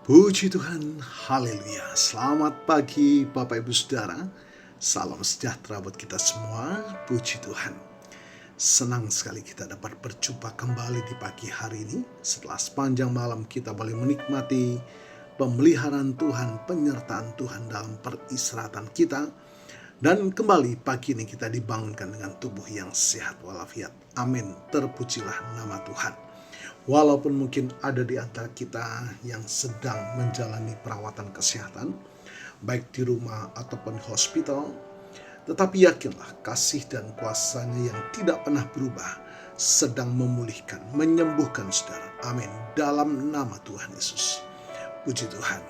Puji Tuhan, haleluya. Selamat pagi Bapak Ibu Saudara. Salam sejahtera buat kita semua. Puji Tuhan. Senang sekali kita dapat berjumpa kembali di pagi hari ini. Setelah sepanjang malam kita boleh menikmati pemeliharaan Tuhan, penyertaan Tuhan dalam peristirahatan kita. Dan kembali pagi ini kita dibangunkan dengan tubuh yang sehat walafiat. Amin. Terpujilah nama Tuhan. Walaupun mungkin ada di antara kita yang sedang menjalani perawatan kesehatan, baik di rumah ataupun di hospital, tetapi yakinlah kasih dan kuasa-Nya yang tidak pernah berubah sedang memulihkan, menyembuhkan saudara. Amin. Dalam nama Tuhan Yesus. Puji Tuhan.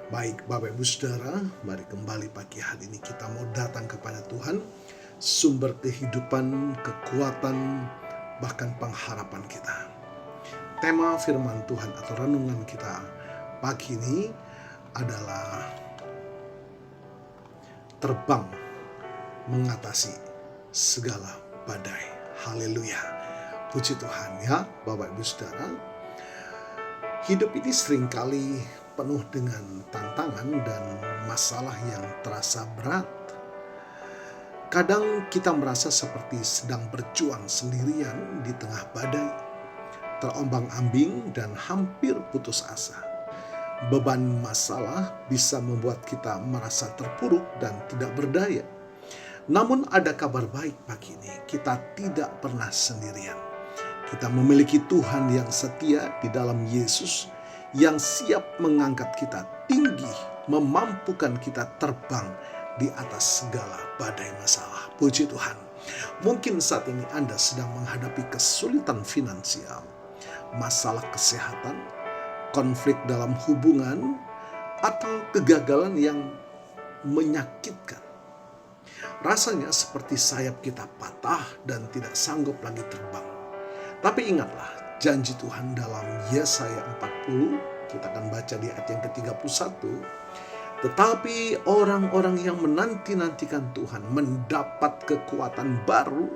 Baik Bapak Ibu Saudara, mari kembali pagi hari ini kita mau datang kepada Tuhan, sumber kehidupan, kekuatan, bahkan pengharapan kita. Tema firman Tuhan atau renungan kita pagi ini adalah terbang mengatasi segala badai. Haleluya. Puji Tuhan ya Bapak Ibu Saudara. Hidup ini seringkali penuh dengan tantangan dan masalah yang terasa berat. Kadang kita merasa seperti sedang berjuang sendirian di tengah badai, terombang-ambing dan hampir putus asa. Beban masalah bisa membuat kita merasa terpuruk dan tidak berdaya. Namun ada kabar baik pagi ini, kita tidak pernah sendirian. Kita memiliki Tuhan yang setia di dalam Yesus, yang siap mengangkat kita tinggi, memampukan kita terbang di atas segala badai masalah. Puji Tuhan. Mungkin saat ini Anda sedang menghadapi kesulitan finansial, masalah kesehatan, konflik dalam hubungan, atau kegagalan yang menyakitkan. Rasanya seperti sayap kita patah dan tidak sanggup lagi terbang. Tapi ingatlah janji Tuhan dalam Yesaya 40, kita akan baca di ayat yang ke-31. Tetapi orang-orang yang menanti-nantikan Tuhan mendapat kekuatan baru.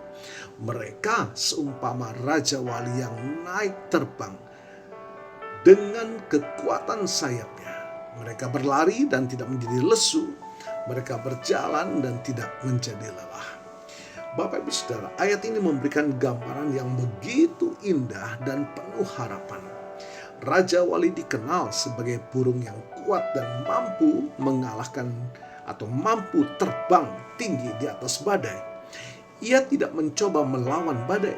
Mereka seumpama Raja Wali yang naik terbang dengan kekuatan sayapnya. Mereka berlari dan tidak menjadi lesu. Mereka berjalan dan tidak menjadi lelah. Bapak Ibu Saudara, ayat ini memberikan gambaran yang begitu indah dan penuh harapan. Raja Wali dikenal sebagai burung yang kuat dan mampu mengalahkan atau mampu terbang tinggi di atas badai. Ia tidak mencoba melawan badai,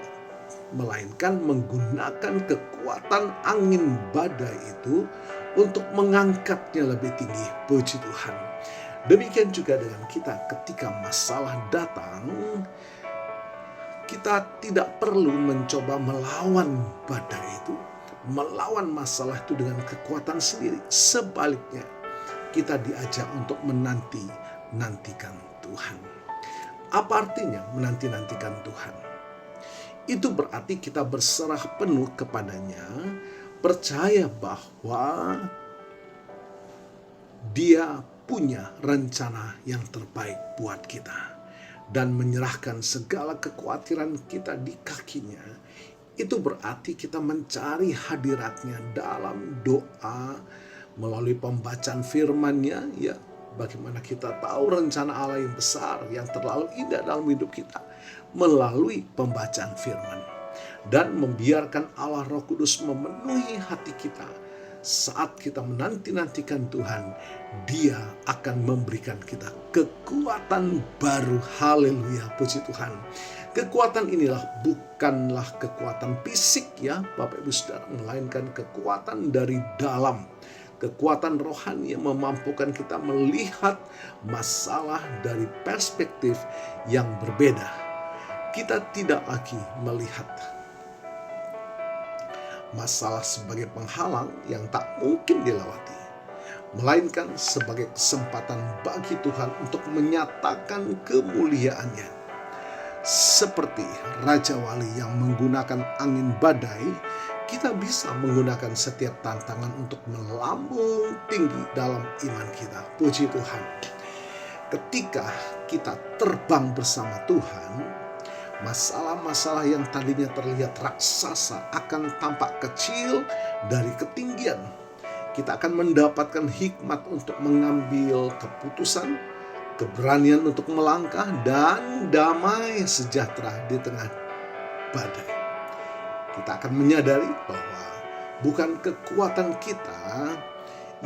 melainkan menggunakan kekuatan angin badai itu untuk mengangkatnya lebih tinggi. Puji Tuhan. Demikian juga dengan kita ketika masalah datang, kita tidak perlu mencoba melawan badai itu, melawan masalah itu dengan kekuatan sendiri. Sebaliknya, kita diajak untuk menanti-nantikan Tuhan. Apa artinya menanti-nantikan Tuhan? Itu berarti kita berserah penuh kepadanya, percaya bahwa Dia punya rencana yang terbaik buat kita, dan menyerahkan segala kekhawatiran kita di kakinya. Itu berarti kita mencari hadiratnya dalam doa, melalui pembacaan firman-Nya. Ya, bagaimana kita tahu rencana Allah yang besar, yang terlalu indah dalam hidup kita? Melalui pembacaan firman. Dan membiarkan Allah Roh Kudus memenuhi hati kita. Saat kita menanti-nantikan Tuhan, Dia akan memberikan kita kekuatan baru. Haleluya, puji Tuhan. Kekuatan inilah bukanlah kekuatan fisik ya Bapak Ibu Saudara, melainkan kekuatan dari dalam. Kekuatan rohani yang memampukan kita melihat masalah dari perspektif yang berbeda. Kita tidak lagi melihat masalah sebagai penghalang yang tak mungkin dilewati, melainkan sebagai kesempatan bagi Tuhan untuk menyatakan kemuliaan-Nya. Seperti Raja Wali yang menggunakan angin badai, kita bisa menggunakan setiap tantangan untuk melambung tinggi dalam iman kita. Puji Tuhan. Ketika kita terbang bersama Tuhan, masalah-masalah yang tadinya terlihat raksasa akan tampak kecil dari ketinggian. kita akan mendapatkan hikmat untuk mengambil keputusan, keberanian untuk melangkah, dan damai sejahtera di tengah badai. Kita akan menyadari bahwa bukan kekuatan kita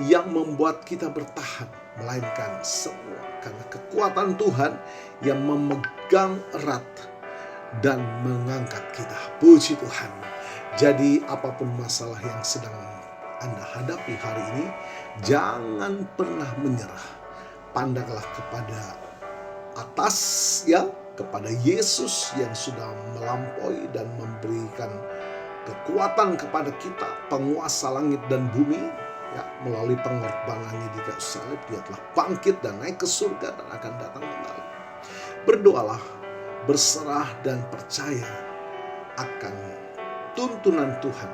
yang membuat kita bertahan, melainkan semua karena kekuatan Tuhan yang memegang erat dan mengangkat kita. Puji Tuhan. Jadi apapun masalah yang sedang Anda hadapi hari ini, jangan pernah menyerah. Pandanglah kepada atas, ya, kepada Yesus yang sudah melampaui dan memberikan kekuatan kepada kita, penguasa langit dan bumi, ya, melalui pengorbanannya di kayu salib. Dia telah bangkit dan naik ke surga dan akan datang kembali. Berdoalah, berserah dan percaya akan tuntunan Tuhan,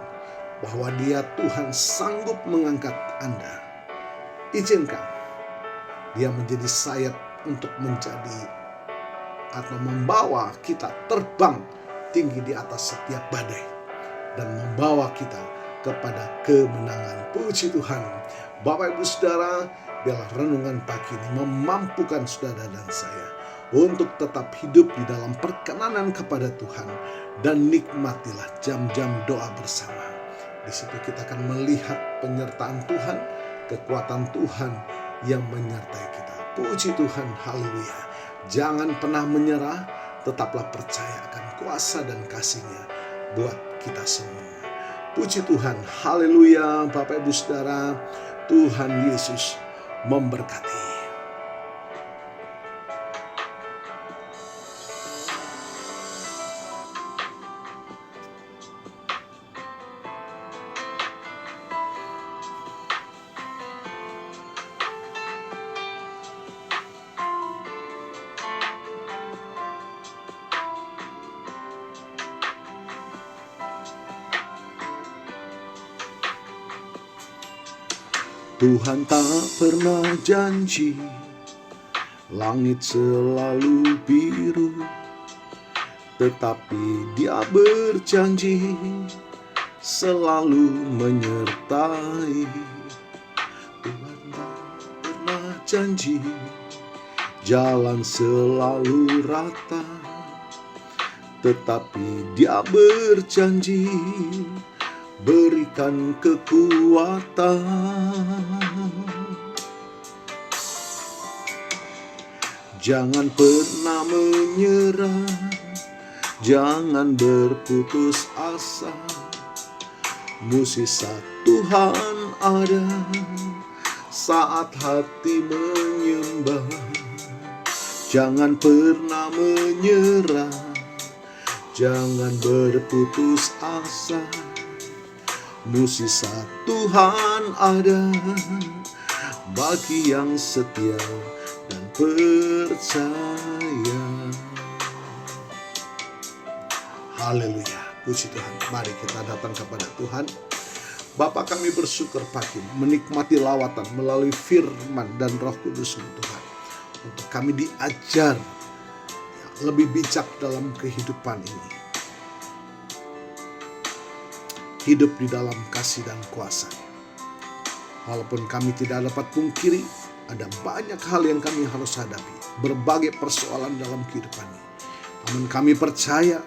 bahwa Dia Tuhan sanggup mengangkat Anda. Izinkan Dia menjadi sayap untuk menjadi atau membawa kita terbang tinggi di atas setiap badai dan membawa kita kepada kemenangan. Puji Tuhan. Bapak Ibu Saudara, biarlah renungan pagi ini memampukan saudara dan saya untuk tetap hidup di dalam perkenanan kepada Tuhan, dan nikmatilah jam-jam doa bersama. Di situ kita akan melihat penyertaan Tuhan, kekuatan Tuhan yang menyertai kita. Puji Tuhan, haleluya. Jangan pernah menyerah, tetaplah percaya akan kuasa dan kasih-Nya buat kita semua. Puji Tuhan, haleluya. Bapak Ibu Saudara, Tuhan Yesus memberkati. Tuhan tak pernah janji langit selalu biru, tetapi Dia berjanji selalu menyertai. Tuhan tak pernah janji jalan selalu rata, tetapi Dia berjanji berikan kekuatan. Jangan pernah menyerah, jangan berputus asa. Mukjizat Tuhan ada saat hati menyembah. Jangan pernah menyerah, jangan berputus asa. Mukjizat Tuhan ada bagi yang setia dan percaya. Haleluya, puji Tuhan. Mari kita datang kepada Tuhan. Bapa, kami bersyukur pagi menikmati lawatan melalui firman dan Roh Kudus Tuhan, untuk kami diajar lebih bijak dalam kehidupan ini, hidup di dalam kasih dan kuasa. Walaupun kami tidak dapat pungkiri, ada banyak hal yang kami harus hadapi, berbagai persoalan dalam kehidupan ini. Namun kami percaya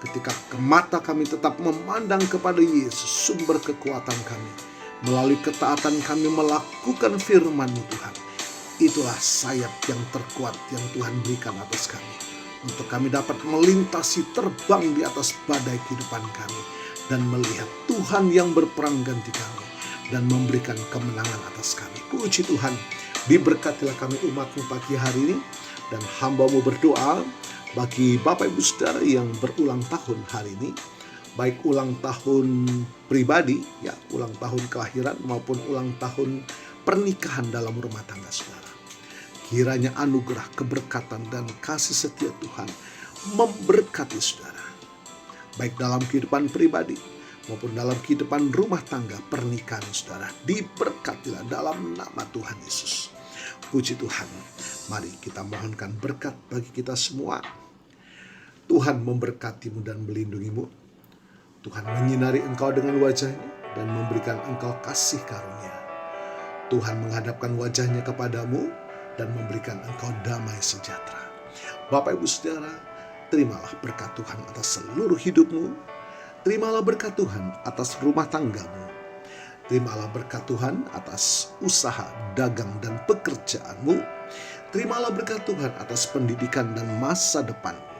ketika mata kami tetap memandang kepada Yesus, sumber kekuatan kami, melalui ketaatan kami melakukan firman-Mu Tuhan, itulah sayap yang terkuat yang Tuhan berikan atas kami, untuk kami dapat melintasi, terbang di atas badai kehidupan kami, dan melihat Tuhan yang berperang ganti kami dan memberikan kemenangan atas kami. Puji Tuhan, diberkatilah kami umat-Mu pagi hari ini, dan hamba-Mu berdoa bagi Bapak Ibu Saudara yang berulang tahun hari ini, baik ulang tahun pribadi, ya, ulang tahun kelahiran maupun ulang tahun pernikahan dalam rumah tangga saudara. Kiranya anugerah, keberkatan, dan kasih setia Tuhan memberkati saudara, baik dalam kehidupan pribadi maupun dalam kehidupan rumah tangga pernikahan saudara. Diberkatilah dalam nama Tuhan Yesus. Puji Tuhan. Mari kita mohonkan berkat bagi kita semua. Tuhan memberkatimu dan melindungimu. Tuhan menyinari engkau dengan wajah-Nya dan memberikan engkau kasih karunia. Tuhan menghadapkan wajahnya kepadamu dan memberikan engkau damai sejahtera. Bapak Ibu Saudara, terimalah berkat Tuhan atas seluruh hidupmu. Terimalah berkat Tuhan atas rumah tanggamu. Terimalah berkat Tuhan atas usaha, dagang, dan pekerjaanmu. Terimalah berkat Tuhan atas pendidikan dan masa depanmu.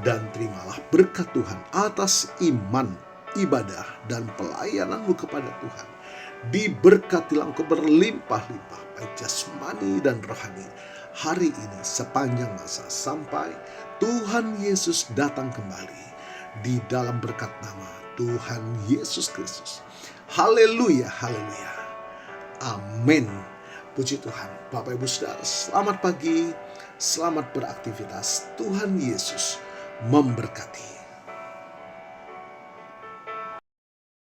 Dan terimalah berkat Tuhan atas iman, ibadah, dan pelayananmu kepada Tuhan. Diberkatilah engkau berlimpah-limpah, baik jasmani dan rohani, hari ini sepanjang masa sampai Tuhan Yesus datang kembali, di dalam berkat nama Tuhan Yesus Kristus. Haleluya, haleluya. Amin. Puji Tuhan. Bapak Ibu Saudara, selamat pagi, selamat beraktivitas. Tuhan Yesus memberkati.